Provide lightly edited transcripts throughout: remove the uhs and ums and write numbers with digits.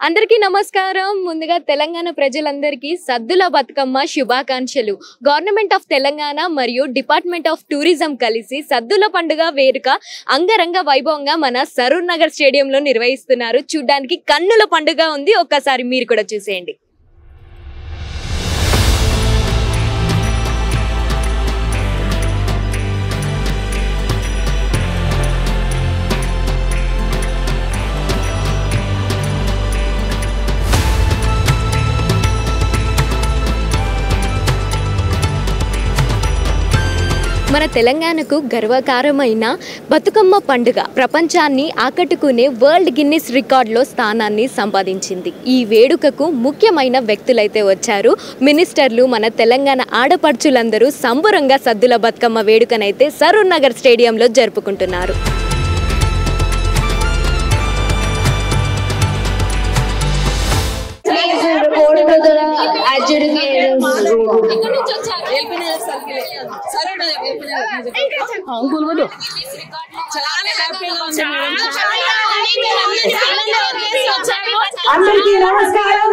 అందరికీ నమస్కారం. ముందుగా తెలంగాణ ప్రజలందరికీ సద్దుల బతుకమ్మ శుభాకాంక్షలు. గవర్నమెంట్ ఆఫ్ తెలంగాణ మరియు డిపార్ట్మెంట్ ఆఫ్ టూరిజం కలిసి సద్దుల పండుగ వేడుక అంగరంగ వైభవంగా మన సరూర్ నగర్ స్టేడియంలో నిర్వహిస్తున్నారు. చూడ్డానికి కన్నుల పండుగ ఉంది. ఒక్కసారి మీరు కూడా చూసేయండి. మన తెలంగాణకు గర్వకారమైన బతుకమ్మ పండుగ ప్రపంచాన్ని ఆకట్టుకునే వరల్డ్ గిన్నిస్ రికార్డులో స్థానాన్ని సంపాదించింది. ఈ వేడుకకు ముఖ్యమైన వ్యక్తులైతే వచ్చారు. మినిస్టర్లు, మన తెలంగాణ ఆడపడుచులందరూ సంబురంగా సద్దుల బతుకమ్మ వేడుకనైతే సరూర్ నగర్ స్టేడియంలో జరుపుకుంటున్నారు. అందరికీ నమస్కారం.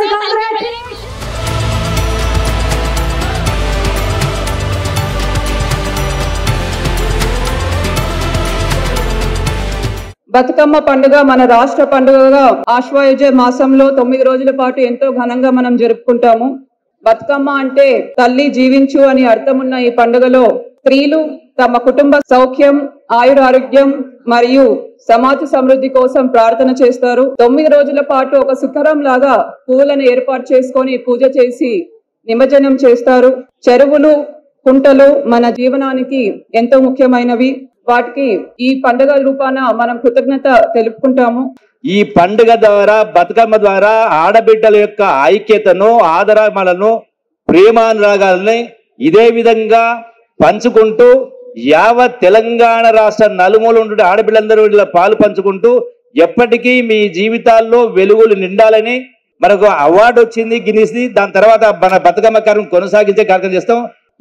బతుకమ్మ పండుగ మన రాష్ట్ర పండుగగా ఆశ్వయుజ మాసంలో 9 రోజుల పాటు ఎంతో ఘనంగా మనం జరుపుకుంటాము. బతుకమ్మ అంటే తల్లి జీవించు అని అర్థమున్న ఈ పండుగలో స్త్రీలు తమ కుటుంబ సౌఖ్యం, ఆయురారోగ్యం మరియు సమాజ సమృద్ధి కోసం ప్రార్థన చేస్తారు. 9 రోజుల పాటు ఒక శిఖరం లాగా పువ్వులను ఏర్పాటు చేసుకొని పూజ చేసి నిమజ్జనం చేస్తారు. చెరువులు, కుంటలు మన జీవనానికి ఎంతో ముఖ్యమైనవి. వాటికి ఈ పండుగ రూపాన మనం కృతజ్ఞత తెలుపుకుంటాము. ఈ పండుగ ద్వారా, బతుకమ్మ ద్వారా ఆడబిడ్డల యొక్క ఐక్యతను, ఆదరాలను, ప్రేమానురాగాలని ఇదే విధంగా పంచుకుంటూ యావత్ తెలంగాణ రాష్ట్ర నలుమూల ఉండే ఆడబిడ్డలందరూ ఇలా పాలు పంచుకుంటూ ఎప్పటికీ మీ జీవితాల్లో వెలుగులు నిండాలని మనకు అవార్డు వచ్చింది గిన్నిస్ది. దాని తర్వాత మన బతుకమ్మ కార్యక్రమం కొనసాగించే కార్యక్రమం చేస్తాం.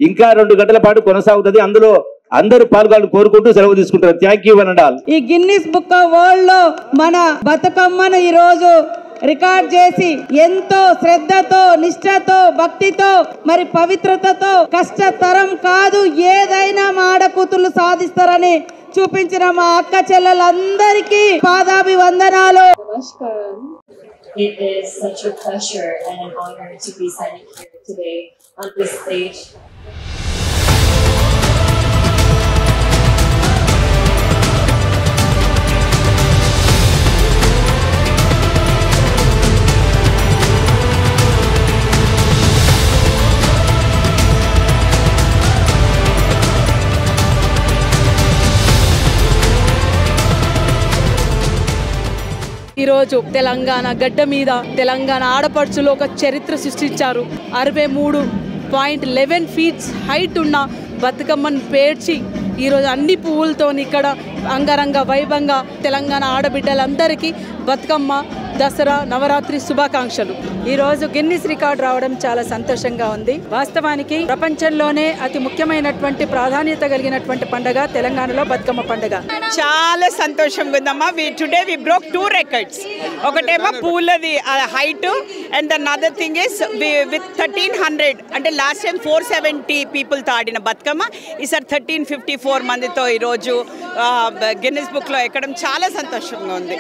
ఇంకా 2 గంటల పాటు కొనసాగుతుంది. అందులో అందరూ పాల్గొని కోరుకుంటూ సెలవు తీసుకుంటారు. Thank you one all. ఈ గిన్నిస్ బుక్ ఆఫ్ వరల్డ్ లో మన బతుకమ్మను ఈ రోజు రికార్డ్ చేసి ఎంతో శ్రద్ధతో, నిష్ఠతో, భక్తితో, మరి పవిత్రతతో కష్టతరం కాదు ఏదైనా మా ఆడకూతులు సాధిస్తారని చూపించిన మా అక్క చెల్లెలందరికీ పాదాభివందనాలు. నమస్కారం. It is such a pleasure and an honor to be standing here today on this stage. ఈరోజు తెలంగాణ గడ్డ మీద తెలంగాణ ఆడపడుచులు ఒక చరిత్ర సృష్టించారు. 63.11 ఫీట్స్ హైట్ ఉన్న బతుకమ్మను పేర్చి ఈరోజు అన్ని పువ్వులతో ఇక్కడ అంగరంగ వైభవంగా తెలంగాణ ఆడబిడ్డలందరికీ బతుకమ్మ, దసరా, నవరాత్రి శుభాకాంక్షలు. ఈరోజు గిన్నిస్ రికార్డ్ రావడం చాలా సంతోషంగా ఉంది. వాస్తవానికి ప్రపంచంలోనే అతి ముఖ్యమైనటువంటి ప్రాధాన్యత కలిగినటువంటి పండుగ తెలంగాణలో బతుకమ్మ పండుగ. చాలా సంతోషంగా ఉందమ్మా. Today we broke 2 records. ఒకటేమో పూలది height and then other thing is with 1300 అంటే లాస్ట్ టైం 470 పీపుల్తో ఆడిన బతుకమ్మ ఈసారి 1354 మందితో ఈరోజు గిన్నిస్ బుక్లో ఎక్కడం చాలా సంతోషంగా ఉంది.